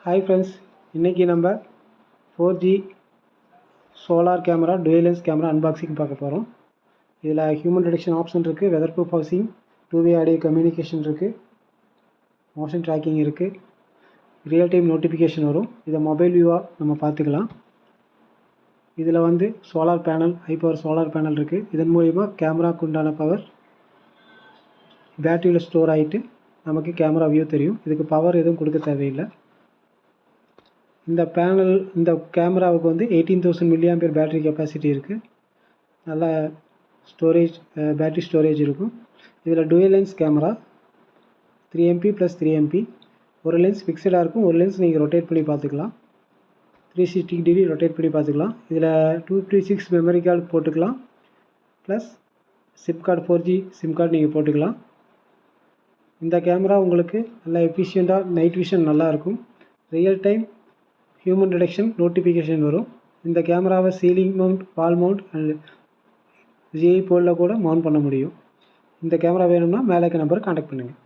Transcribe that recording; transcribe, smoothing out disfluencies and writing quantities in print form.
Hi friends, இன்றைக்கி நம்ம 4G solar camera dual lens camera unboxing பார்க்க போகிறோம். இதில் ஹியூமன் டிடெக்ஷன் ஆப்ஷன் இருக்குது, weather proof housing, two way audio communication இருக்குது, மோஷன் ட்ராக்கிங் இருக்குது, ரியல் டைம் நோட்டிஃபிகேஷன் வரும். இதை மொபைல் வியூவாக நம்ம பார்த்துக்கலாம். இதில் solar panel, high power solar panel இருக்குது. இதன் மூலிமா கேமராவுக்கு உண்டான பவர் பேட்டரியில் ஸ்டோர் ஆகிட்டு நமக்கு கேமரா வியூ தெரியும். இதுக்கு பவர் எதுவும் கொடுக்க தேவையில்லை. இந்த கேமராவுக்கு 18,000 mAh பேட்டரி கெப்பாசிட்டி இருக்குது. நல்ல ஸ்டோரேஜ், பேட்டரி ஸ்டோரேஜ் இருக்கும். இதில் dual lens camera 3MP + 3MP. ஒரு லென்ஸ் ஃபிக்ஸடாக இருக்கும், ஒரு லென்ஸ் நீங்கள் ரொட்டேட் பண்ணி பார்த்துக்கலாம். 360 டிகிரி ரொட்டேட் பண்ணி பார்த்துக்கலாம். இதில் 256 மெமரி கார்டு போட்டுக்கலாம், plus sim card 4G sim card நீங்கள் போட்டுக்கலாம். இந்த கேமரா உங்களுக்கு நல்லா எஃபிஷியண்ட்டாக, நைட் விஷன் நல்லாயிருக்கும். Real time human detection notification வரும். இந்த கேமராவை ceiling mount, wall mount and GI போலில் கூட மவுண்ட் பண்ண முடியும். இந்த கேமரா வேணும்னா மேலே இருக்க நம்பருக்கு கான்டாக்ட் பண்ணுங்கள்.